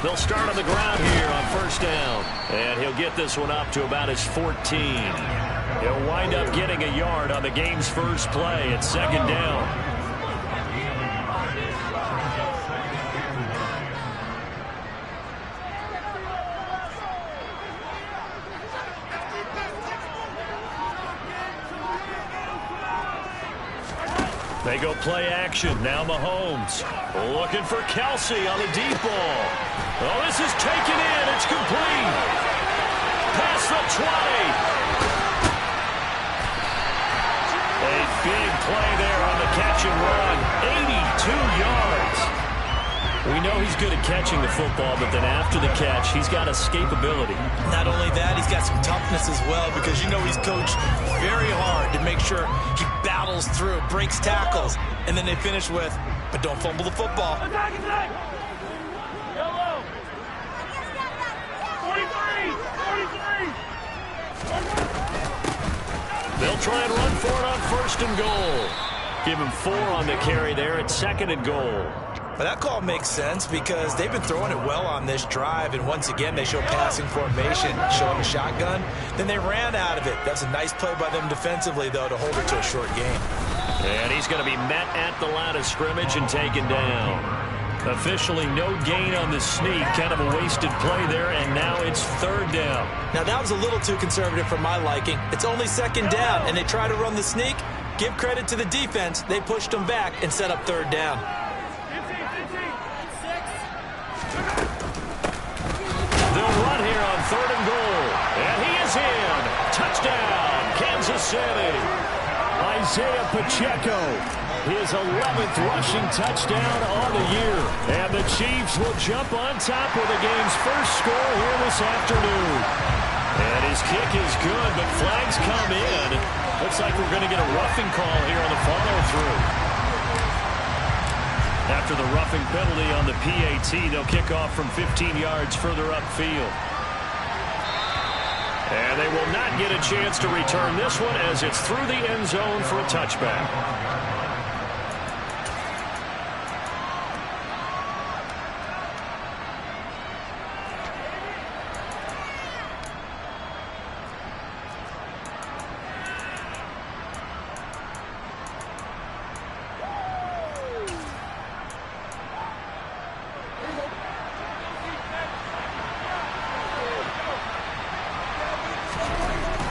They'll start on the ground here on first down. And he'll get this one up to about his 14. He'll wind up getting a yard on the game's first play at second down. They go play action. Now Mahomes looking for Kelsey on the deep ball. Oh, this is taken in. It's complete. Past the 20. A big play there on the catch and run. 82 yards. We know he's good at catching the football, but then after the catch, he's got escapability. Not only that, he's got some toughness as well, because you know he's coached very hard to make sure he battles through, breaks tackles, and then they finish with, but don't fumble the football. Attack, attack! Yellow! 43! 43! They'll try and run for it on first and goal. Give him 4 on the carry there at second and goal. But that call makes sense because they've been throwing it well on this drive, and once again they show passing formation, showing a shotgun. Then they ran out of it. That's a nice play by them defensively, though, to hold it to a short game. And he's going to be met at the line of scrimmage and taken down. Officially no gain on the sneak. Kind of a wasted play there, and now it's third down. Now that was a little too conservative for my liking. It's only second down, and they try to run the sneak. Give credit to the defense. They pushed them back and set up third down. They'll run here on third and goal. And he is in. Touchdown, Kansas City. Isaiah Pacheco, his 11th rushing touchdown on the year. And the Chiefs will jump on top with the game's first score here this afternoon. And his kick is good, but flags come in. Looks like we're going to get a roughing call here on the follow-through. After the roughing penalty on the PAT, they'll kick off from 15 yards further upfield. And they will not get a chance to return this one as it's through the end zone for a touchback.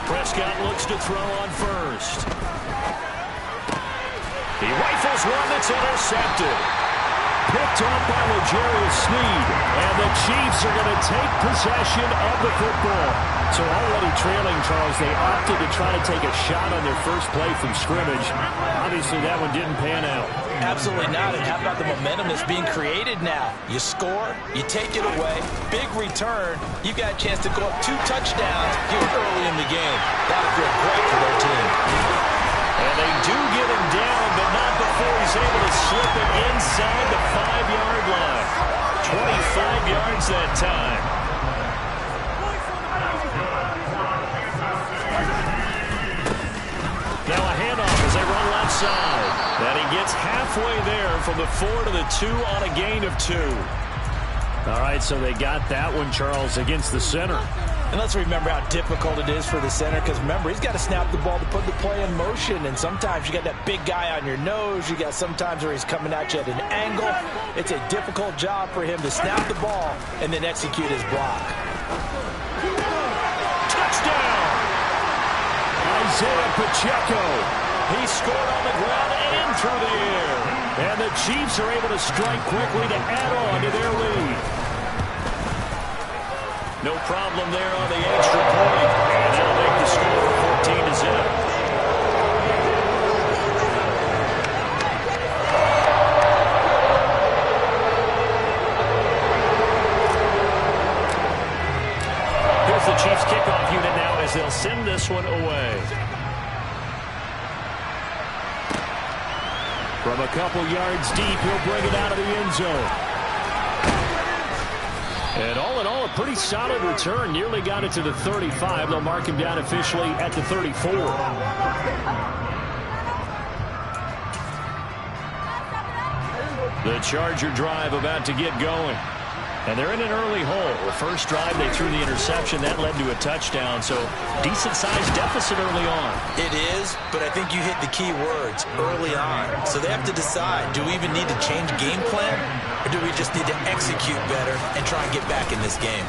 Prescott looks to throw on first. He rifles one that's intercepted. Picked off by L'Jarius Sneed. And the Chiefs are going to take possession of the football. So already trailing, Charles, they opted to try to take a shot on their first play from scrimmage. Obviously, that one didn't pan out. Absolutely not. And how about the momentum that's being created now? You score, you take it away, big return. You've got a chance to go up 2 touchdowns here early in the game. That'll feel great for their team. And they do get him down, but not before he's able to slip it inside the 5-yard line. 25 yards that time. Now a handoff as they run left side. And he gets halfway there from the 4 to the 2 on a gain of 2. All right, so they got that one, Charles, against the center. And let's remember how difficult it is for the center, because remember, he's got to snap the ball to put the play in motion, and sometimes you got that big guy on your nose. You got sometimes where he's coming at you at an angle. It's a difficult job for him to snap the ball and then execute his block. Touchdown! Isaiah Pacheco. He scored on the ground and through the air. And the Chiefs are able to strike quickly to add on to their lead. No problem there on the extra point. And that'll make the score 14-0. Here's the Chiefs kickoff unit now as they'll send this one away. From a couple yards deep, he'll bring it out of the end zone. And all in all, a pretty solid return. Nearly got it to the 35. They'll mark him down officially at the 34. The Charger drive about to get going. And they're in an early hole. The first drive, they threw the interception. That led to a touchdown, so decent-sized deficit early on. It is, but I think you hit the key words, early on. So they have to decide, do we even need to change game plan, or do we just need to execute better and try and get back in this game?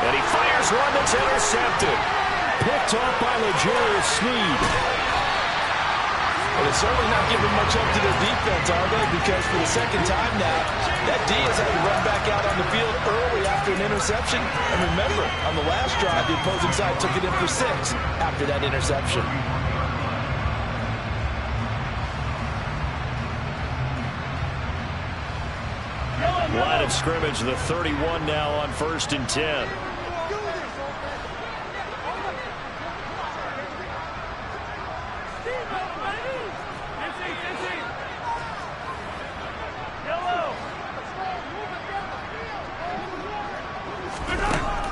And he fires one that's intercepted. Picked off by L'Jarius Sneed. Well, they're certainly not giving much up to their defense, are they? Because for the second time now, that D has had to run back out on the field early after an interception. And remember, on the last drive, the opposing side took it in for 6 after that interception. Line of scrimmage, the 31 now on 1st and 10.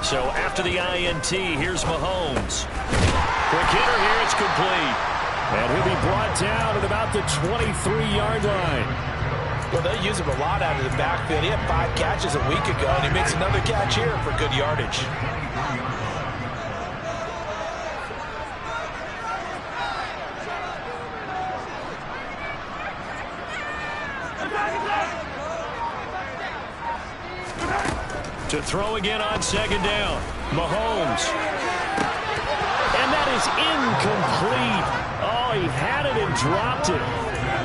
So after the INT, here's Mahomes. Quick hitter here, it's complete. And he'll be brought down at about the 23-yard line. Well, they use him a lot out of the backfield. He had 5 catches a week ago, and he makes another catch here for good yardage. To throw again on 2nd down. Mahomes. And that is incomplete. Oh, he had it and dropped it.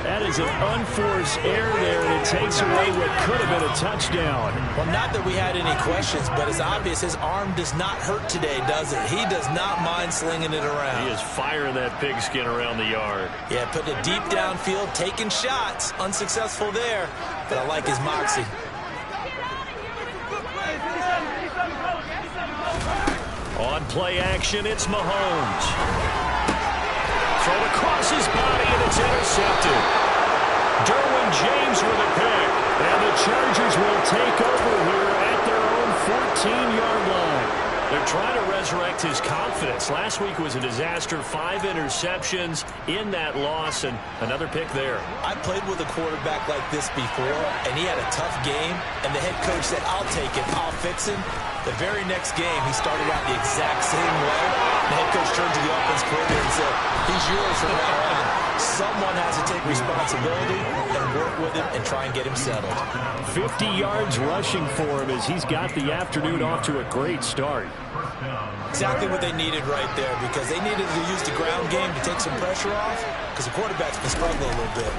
That is an unforced error there, and it takes away what could have been a touchdown. Well, not that we had any questions, but it's obvious his arm does not hurt today, does it? He does not mind slinging it around. He is firing that pigskin around the yard. Yeah, putting it deep downfield, taking shots. Unsuccessful there, but I like his moxie. On play action, it's Mahomes. Thrown across his body, and it's intercepted. Derwin James with a pick. And the Chargers will take over here at their own 14-yard line. They're trying to resurrect his confidence. Last week was a disaster. 5 interceptions in that loss, and another pick there. I played with a quarterback like this before, and he had a tough game, and the head coach said, I'll take it, I'll fix him. The very next game, he started out the exact same way. The head coach turned to the offense coordinator and said, he's yours from now on. Someone has to take responsibility and work with him and try and get him settled. 50 yards rushing for him as he's got the afternoon off to a great start. Exactly what they needed right there, because they needed to use the ground game to take some pressure off, because the quarterback's been struggling a little bit.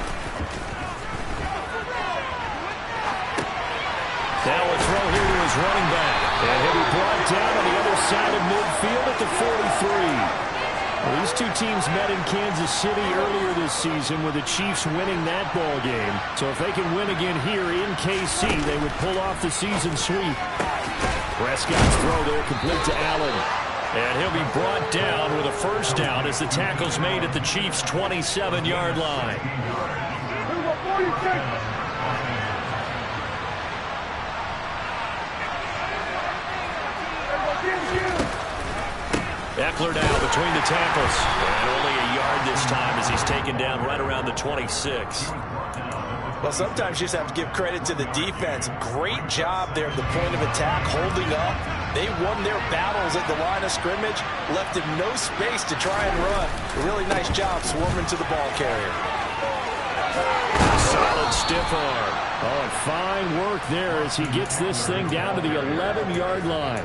Now a throw here to his running back. And he'll be brought down on the other side of midfield at the 43. Well, these two teams met in Kansas City earlier this season with the Chiefs winning that ball game. So if they can win again here in KC, they would pull off the season sweep. Prescott's throw there complete to Allen. And he'll be brought down with a first down as the tackle's made at the Chiefs' 27-yard line. Eckler now between the tackles. And only a yard this time as he's taken down right around the 26. Well, sometimes you just have to give credit to the defense. Great job there at the point of attack, holding up. They won their battles at the line of scrimmage, left him no space to try and run. A really nice job swarming to the ball carrier. Solid stiff arm. Oh, and fine work there as he gets this thing down to the 11-yard line.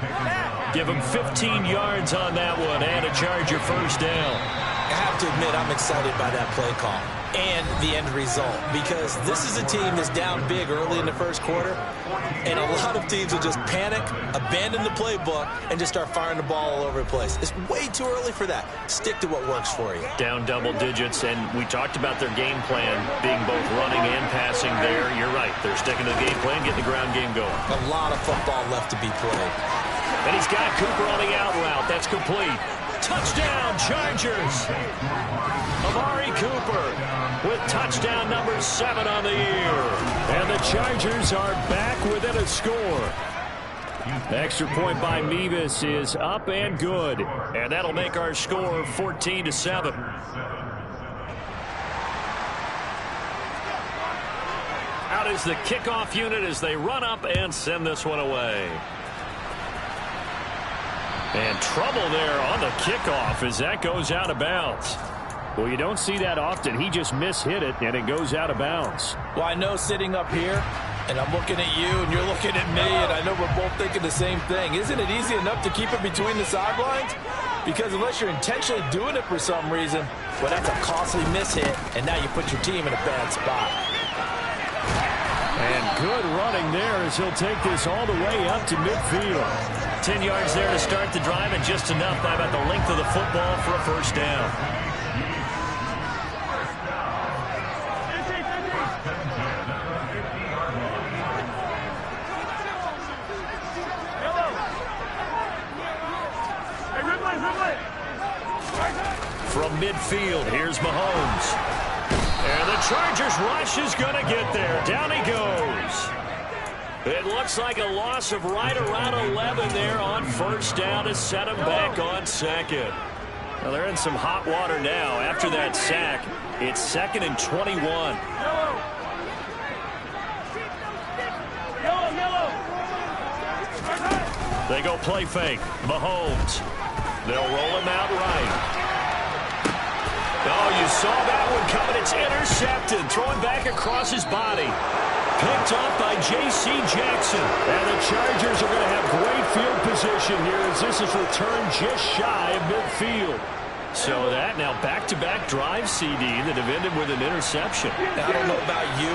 Give him 15 yards on that one and a Charger first down. I have to admit, I'm excited by that play call and the end result, because this is a team that's down big early in the first quarter, and a lot of teams will just panic, abandon the playbook, and just start firing the ball all over the place. It's way too early for that. Stick to what works for you. Down double digits, and we talked about their game plan being both running and passing there. You're right. They're sticking to the game plan, getting the ground game going. A lot of football left to be played. And he's got Cooper on the out route. That's complete. Touchdown, Chargers. Amari Cooper with touchdown number 7 on the year. And the Chargers are back within a score. Extra point by Mevis is up and good. And that'll make our score 14-7. Out is the kickoff unit as they run up and send this one away. And trouble there on the kickoff as that goes out of bounds. Well, you don't see that often. He just mishit it, and it goes out of bounds. Well, I know sitting up here, and I'm looking at you, and you're looking at me, and I know we're both thinking the same thing. Isn't it easy enough to keep it between the sidelines? Because unless you're intentionally doing it for some reason, well, that's a costly mishit, and now you put your team in a bad spot. And good running there as he'll take this all the way up to midfield. 10 yards there to start the drive, and just enough by about the length of the football for a first down. From midfield, here's Mahomes. And the Chargers rush is going to get there. Down he goes. It looks like a loss of right around 11 there on first down to set him back on second. Well, they're in some hot water now. After that sack, it's 2nd and 21. They go play fake. Mahomes. They'll roll him out right. Oh, you saw that one coming. It's intercepted. Throwing back across his body. Picked off by J.C. Jackson. And the Chargers are going to have great field position here as this is returned just shy of midfield. So that now back-to-back drive CD that have ended with an interception. Now, I don't know about you,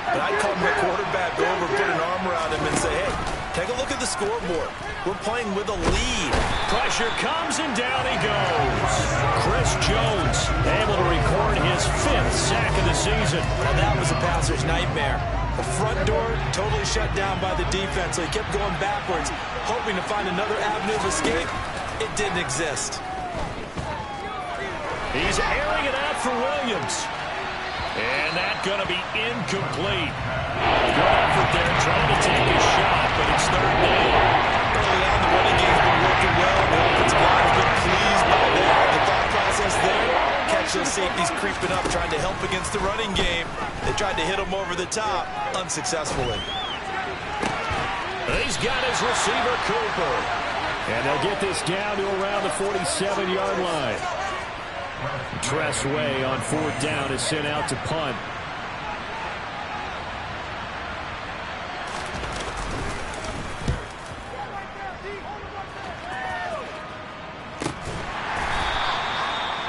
but I'd call my quarterback over, put an arm around him, and say, hey, take a look at the scoreboard. We're playing with a lead. Pressure comes, and down he goes. Chris Jones able to record his 5th sack of the season. Now that was a passer's nightmare. The front door totally shut down by the defense, so he kept going backwards, hoping to find another avenue of escape. It didn't exist. He's airing it out for Williams. And that's going to be incomplete. Good effort there, trying to take a shot, but it's 3rd down. Early on, the running game's been working well. The offensive line has been pleased by that. The thought process there, catch those safeties creeping up, trying to help against the running game. They tried to hit him over the top, unsuccessfully. He's got his receiver, Cooper. And they'll get this down to around the 47-yard line. Tress Way on 4th down is sent out to punt.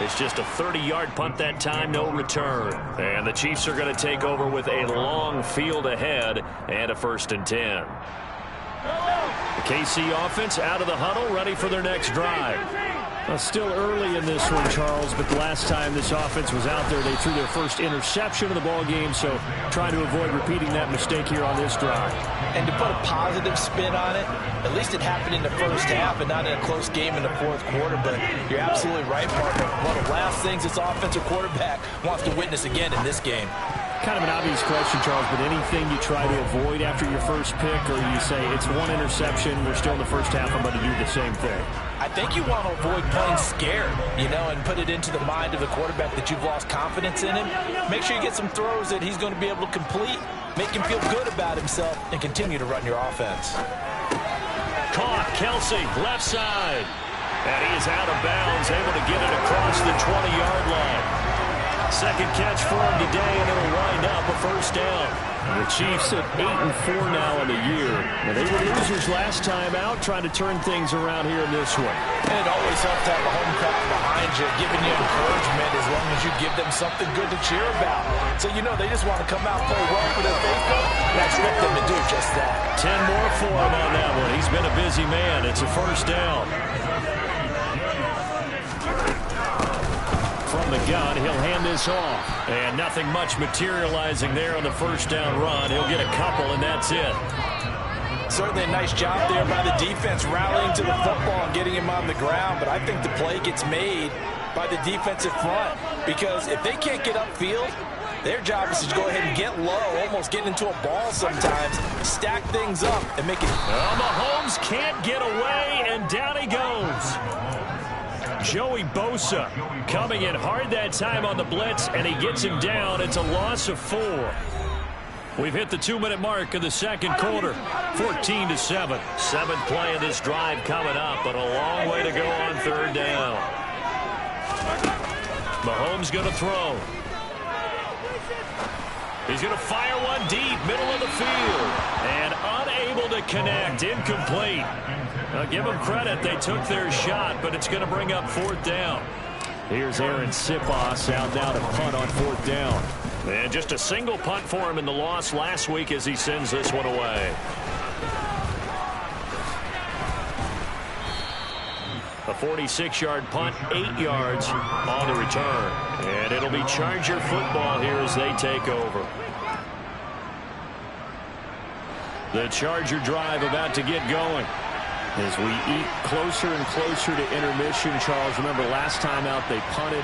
It's just a 30-yard punt that time, no return. And the Chiefs are going to take over with a long field ahead and a 1st and 10. The KC offense out of the huddle, ready for their next drive. Well, still early in this one, Charles, but the last time this offense was out there, they threw their first interception of the ball game, so trying to avoid repeating that mistake here on this drive. And to put a positive spin on it, at least it happened in the first half and not in a close game in the 4th quarter, but you're absolutely right, partner. One of the last things this offensive quarterback wants to witness again in this game. Kind of an obvious question, Charles, but anything you try to avoid after your first pick, or you say it's one interception, we're still in the first half, I'm going to do the same thing? I think you want to avoid playing scared, you know, and put it into the mind of the quarterback that you've lost confidence in him. Make sure you get some throws that he's going to be able to complete, make him feel good about himself, and continue to run your offense. Caught, Kelsey, left side. And he is out of bounds, able to get it across the 20-yard line. Second catch for him today, and it'll wind up a first down. The Chiefs at 8-4 now in the year. Now, they were losers last time out, trying to turn things around here in this one. And it always helps to have a home crowd behind you, giving you encouragement as long as you give them something good to cheer about. So, you know, they just want to come out and play well for their faithful. And I expect them to do just that. 10 more for him on that one. He's been a busy man. It's a first down. From the gun, he'll hand this off. And nothing much materializing there on the first down run. He'll get a couple, and that's it. Certainly a nice job there by the defense rallying to the football and getting him on the ground. But I think the play gets made by the defensive front. Because if they can't get upfield, their job is to go ahead and get low, almost get into a ball sometimes, stack things up, and make it. Well, Mahomes can't get away, and down he goes. Joey Bosa coming in hard that time on the blitz, and he gets him down. It's a loss of 4. We've hit the 2-minute mark of the second quarter. 14-7. Seventh play of this drive coming up, but a long way to go on third down. Mahomes going to throw. He's going to fire one deep, middle of the field. And unable to connect, incomplete. Now give them credit, they took their shot, but it's going to bring up fourth down. Here's Aaron Sipos out now to punt on fourth down. And just a single punt for him in the loss last week as he sends this one away. A 46-yard punt, 8 yards on the return. And it'll be Charger football here as they take over. The Charger drive about to get going. As we eat closer and closer to intermission, Charles, remember last time out they punted.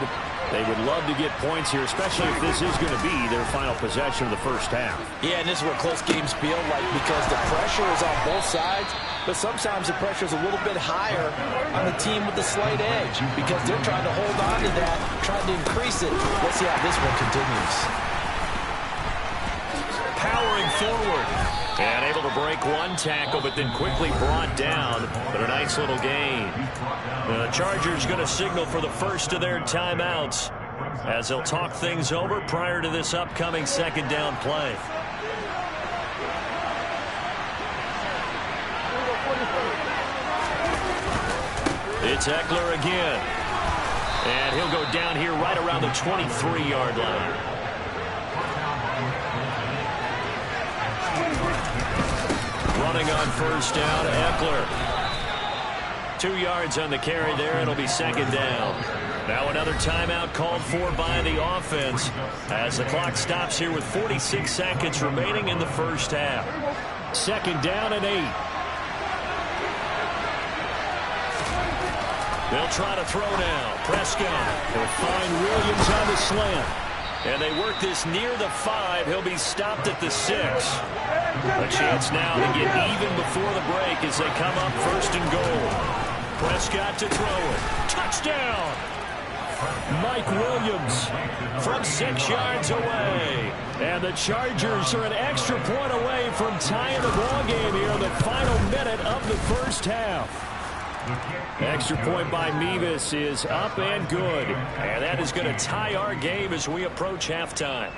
They would love to get points here, especially if this is going to be their final possession of the first half. Yeah, and this is what close games feel like because the pressure is on both sides, but sometimes the pressure is a little bit higher on the team with the slight edge because they're trying to hold on to that, trying to increase it. Let's see how this one continues. Powering forward. And able to break one tackle, but then quickly brought down. But a nice little gain. The Chargers going to signal for the first of their timeouts as they'll talk things over prior to this upcoming second down play. It's Eckler again. And he'll go down here right around the 23-yard line. Running on first down, Eckler. 2 yards on the carry there. It'll be second down. Now another timeout called for by the offense as the clock stops here with 46 seconds remaining in the first half. Second down and 8. They'll try to throw now. Prescott. They'll find Williams on the slant. And they work this near the 5. He'll be stopped at the 6. A chance now to get even before the break as they come up first and goal. Prescott to throw it. Touchdown! Mike Williams from 6 yards away. And the Chargers are an extra point away from tying the ball game here in the final minute of the first half. Extra point by Mevis is up and good. And that is going to tie our game as we approach halftime.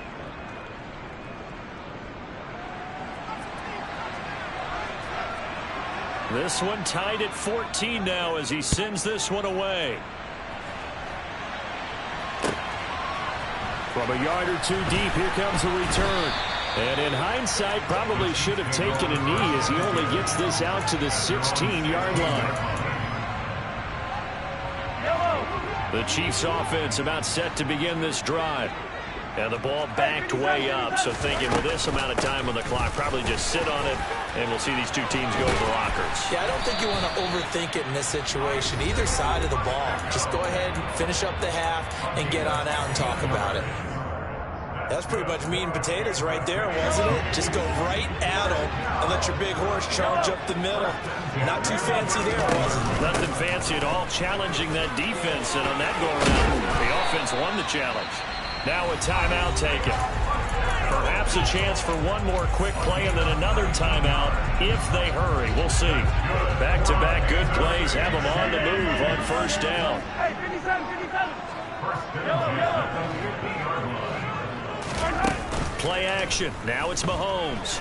This one tied at 14 now as he sends this one away. From a yard or two deep, here comes the return. And in hindsight, probably should have taken a knee as he only gets this out to the 16-yard line. The Chiefs offense about set to begin this drive. And the ball backed way up. So thinking with this amount of time on the clock, probably just sit on it, and we'll see these two teams go to the lockers. Yeah, I don't think you want to overthink it in this situation. Either side of the ball. Just go ahead and finish up the half and get on out and talk about it. That's pretty much meat and potatoes right there, wasn't it? Just go right at them and let your big horse charge up the middle. Not too fancy there, was it? Nothing fancy at all, challenging that defense, and on that go-around, the offense won the challenge. Now a timeout taken. Perhaps a chance for one more quick play and then another timeout if they hurry. We'll see. Back-to-back good plays have them on the move on first down. Play action. Now it's Mahomes.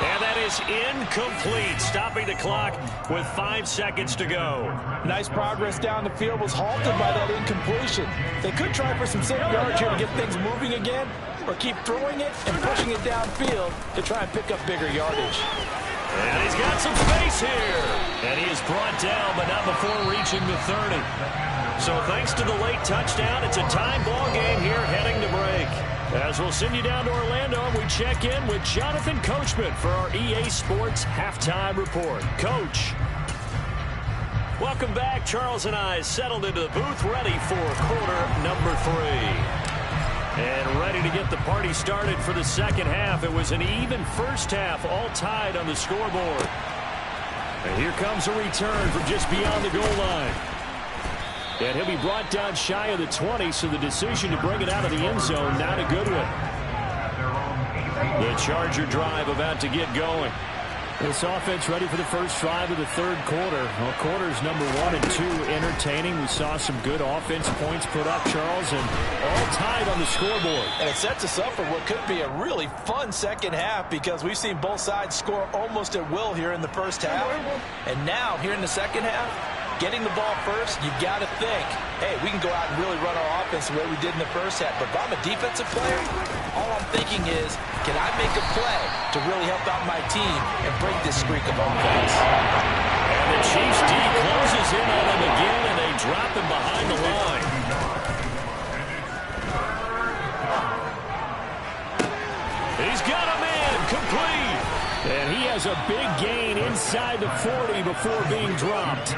And that is incomplete, stopping the clock with 5 seconds to go. Nice progress down the field, was halted by that incompletion. They could try for some safe yards here to get things moving again, or keep throwing it and pushing it downfield to try and pick up bigger yardage. And he's got some space here. And he is brought down, but not before reaching the 30. So thanks to the late touchdown, it's a tie ball game here heading to break. As we'll send you down to Orlando, and we check in with Jonathan Coachman for our EA Sports Halftime Report. Coach. Welcome back. Charles and I settled into the booth, ready for quarter number 3. And ready to get the party started for the second half. It was an even first half, all tied on the scoreboard. And here comes a return from just beyond the goal line. And he'll be brought down shy of the 20, so the decision to bring it out of the end zone, not a good one. The Charger drive about to get going. This offense ready for the first drive of the third quarter. Well, quarters number 1 and 2 entertaining. We saw some good offense points put up, Charles, and all tied on the scoreboard. And it sets us up for what could be a really fun second half because we've seen both sides score almost at will here in the first half. And now, here in the second half, getting the ball first, you got to think, hey, we can go out and really run our offense the way we did in the first half. But if I'm a defensive player, all I'm thinking is, can I make a play to really help out my team and break this streak of offense? And the Chiefs D closes in on him again, and they drop him behind the line. He's got a man complete. And he has a big gain inside the 40 before being dropped.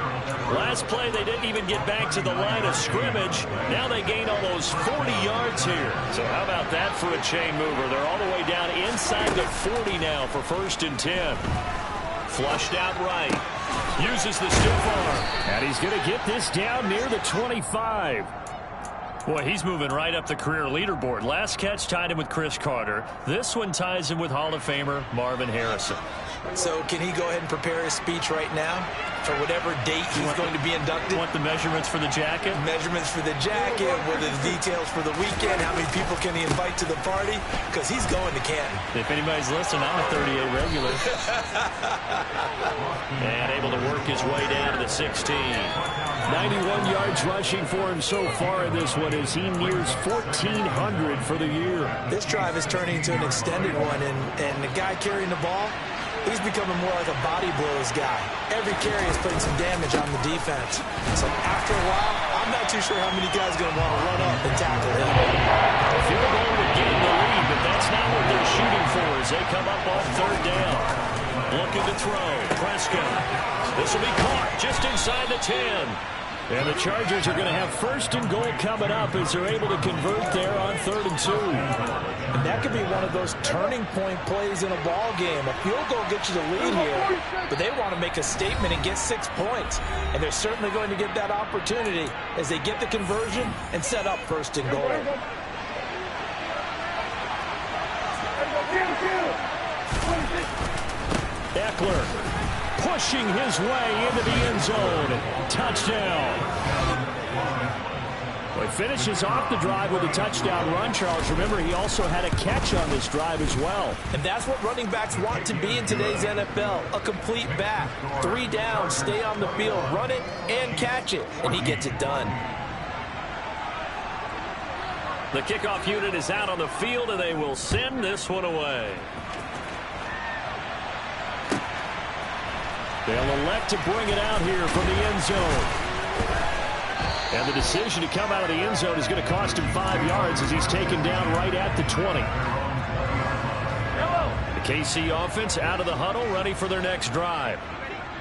Last play, they didn't even get back to the line of scrimmage. Now they gain almost 40 yards here. So how about that for a chain mover? They're all the way down inside the 40 now for 1st and 10. Flushed out right. Uses the stiff arm. And he's going to get this down near the 25. Boy, he's moving right up the career leaderboard. Last catch tied him with Chris Carter. This one ties him with Hall of Famer Marvin Harrison. So can he go ahead and prepare his speech right now for whatever date he's going to be inducted? Want the measurements for the jacket? Measurements for the jacket, what are the details for the weekend, how many people can he invite to the party? Because he's going to Canton. If anybody's listening, I'm a 38 regular. And able to work his way down to the 16. 91 yards rushing for him so far in this one as he nears 1,400 for the year. This drive is turning into an extended one, and the guy carrying the ball, he's becoming more like a body blows guy. Every carry is putting some damage on the defense. So after a while, I'm not too sure how many guys are going to want to run up and tackle him. A field goal would give him the lead, but that's not what they're shooting for as they come up on 3rd down. Looking to throw. Prescott. This will be caught just inside the 10. And the Chargers are going to have 1st and goal coming up as they're able to convert there on 3rd and 2. And that could be one of those turning point plays in a ball game. A field goal gets you the lead here, but they want to make a statement and get 6 points. And they're certainly going to get that opportunity as they get the conversion and set up 1st and goal. Eckler pushing his way into the end zone. Touchdown. Well, he finishes off the drive with a touchdown run, Charles. Remember, he also had a catch on this drive as well. And that's what running backs want to be in today's NFL, a complete back. 3 down, stay on the field, run it, and catch it. And he gets it done. The kickoff unit is out on the field, and they will send this one away. They'll elect to bring it out here from the end zone. And the decision to come out of the end zone is going to cost him 5 yards as he's taken down right at the 20. The KC offense out of the huddle, ready for their next drive.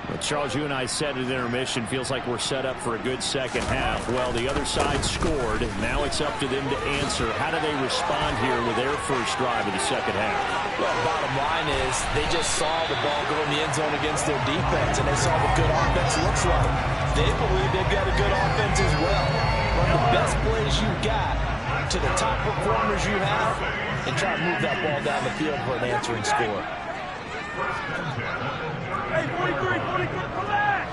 Well, Charles, you and I said at intermission, feels like we're set up for a good second half. Well, the other side scored. Now it's up to them to answer. How do they respond here with their first drive of the second half? Well, bottom line is they just saw the ball go in the end zone against their defense, and they saw what good offense looks like. They believe they've got a good offense as well. Run the best plays you got to the top performers you have and try to move that ball down the field for an answering score. Hey, 43, come back!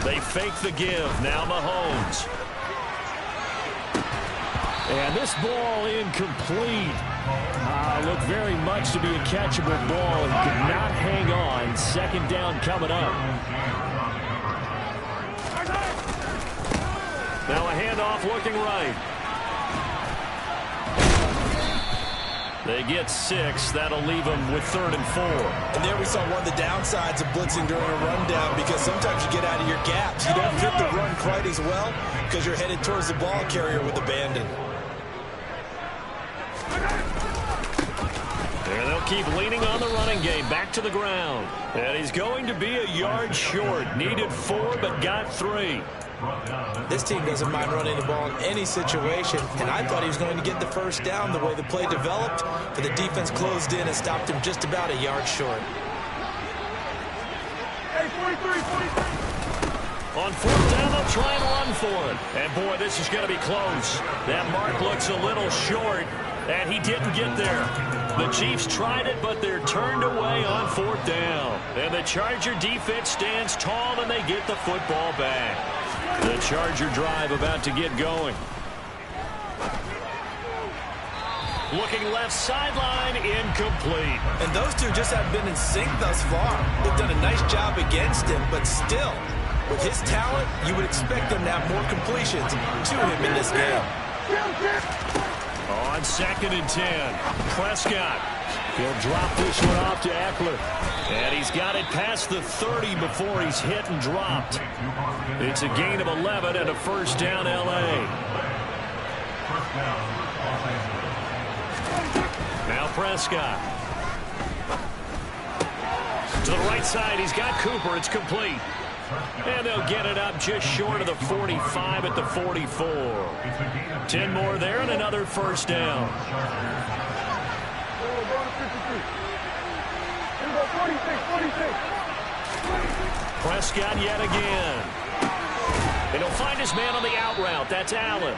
They fake the give. Now Mahomes. And this ball incomplete. Looked very much to be a catchable ball and could not hang on. 2nd down coming up. Now a handoff looking right. They get 6. That'll leave them with 3rd and 4. And there we saw one of the downsides of blitzing during a rundown, because sometimes you get out of your gaps. You don't fit the run quite as well because you're headed towards the ball carrier with abandon. And they'll keep leaning on the running game. Back to the ground. And he's going to be a yard short. Needed 4, but got 3. This team doesn't mind running the ball in any situation, and I thought he was going to get the first down the way the play developed, but the defense closed in and stopped him just about a yard short. Hey, 43. On 4th down, they'll try and run for it. And, boy, this is going to be close. That mark looks a little short. And he didn't get there. The Chiefs tried it, but they're turned away on 4th down. And the Charger defense stands tall, and they get the football back. The Charger drive about to get going. Looking left sideline, incomplete. And those two just have been in sync thus far. They've done a nice job against him, but still, with his talent, you would expect them to have more completions to him in this game. On 2nd and 10, Prescott. He'll drop this one off to Eckler. And he's got it past the 30 before he's hit and dropped. It's a gain of 11 and a 1st down, L.A. Now Prescott. To the right side, he's got Cooper. It's complete. And they'll get it up just short of the 45 at the 44. 10 more there and another 1st down. Prescott yet again. And he'll find his man on the out route. That's Allen.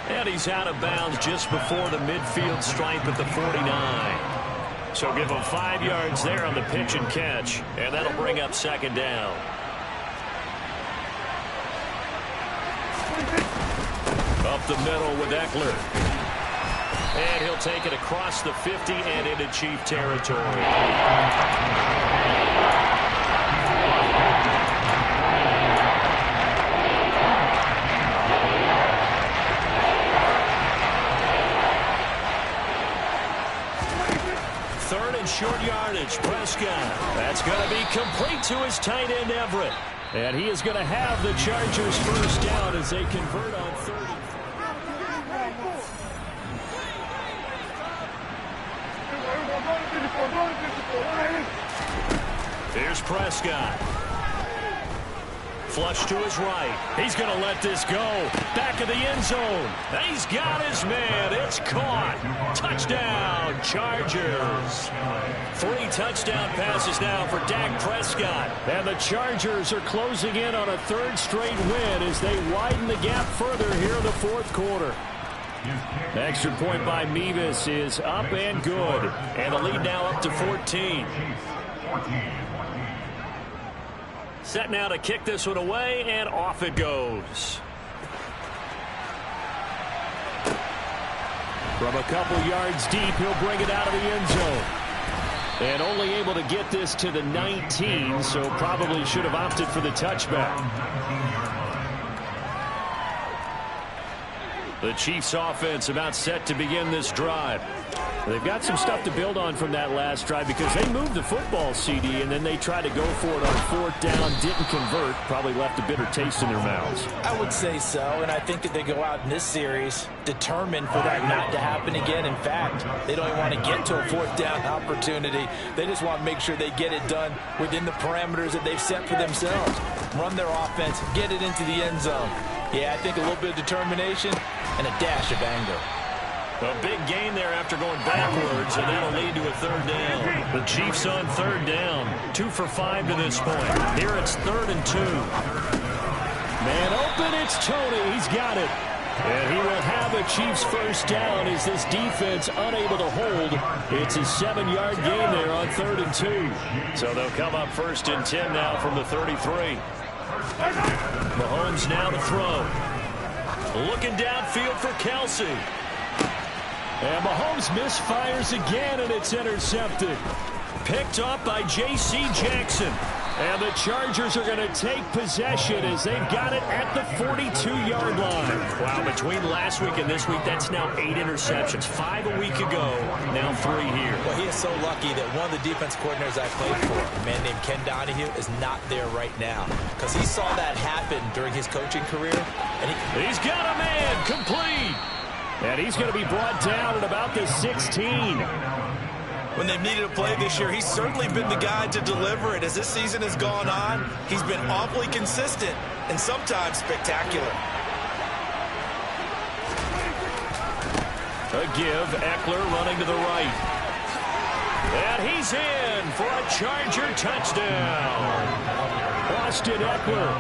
And he's out of bounds just before the midfield stripe at the 49. So give him 5 yards there on the pitch and catch. And that'll bring up 2nd down. Up the middle with Eckler. And he'll take it across the 50 and into Chief territory. Short yardage, Prescott. That's going to be complete to his tight end, Everett. And he is going to have the Chargers 1st down as they convert on 3rd. Here's Prescott. Flush to his right. He's going to let this go. Back of the end zone. He's got his man. It's caught. Touchdown, Chargers. 3 touchdown passes now for Dak Prescott. And the Chargers are closing in on a 3rd straight win as they widen the gap further here in the 4th quarter. Extra point by Mevis is up and good. And the lead now up to 14. Set now to kick this one away, and off it goes. From a couple yards deep, he'll bring it out of the end zone. And only able to get this to the 19, so probably should have opted for the touchback. The Chiefs offense about set to begin this drive. They've got some stuff to build on from that last drive because they moved the football, CD, and then they tried to go for it on 4th down, didn't convert, probably left a bitter taste in their mouths. I would say so, and I think that they go out in this series determined for that not to happen again. In fact, they don't even want to get to a 4th down opportunity. They just want to make sure they get it done within the parameters that they've set for themselves. Run their offense, get it into the end zone. Yeah, I think a little bit of determination and a dash of anger. A big gain there after going backwards, and that'll lead to a 3rd down. The Chiefs on 3rd down. 2 for 5 to this point. Here it's 3rd and 2. Man open, it's Tony. He's got it. And he will have a Chiefs 1st down as this defense unable to hold. It's a 7-yard gain there on 3rd and 2. So they'll come up 1st and 10 now from the 33. Mahomes now to throw. Looking downfield for Kelsey. And Mahomes misfires again, and it's intercepted. Picked up by J.C. Jackson. And the Chargers are going to take possession as they've got it at the 42-yard line. Wow, between last week and this week, that's now 8 interceptions. 5 a week ago, now 3 here. Well, he is so lucky that one of the defense coordinators I played for, a man named Ken Donahue, is not there right now. Because he saw that happen during his coaching career. And he's got a man complete. And he's going to be brought down at about the 16. When they've needed a play this year, he's certainly been the guy to deliver it. As this season has gone on, he's been awfully consistent and sometimes spectacular. A give, Eckler running to the right. And he's in for a Charger touchdown. Austin Eckler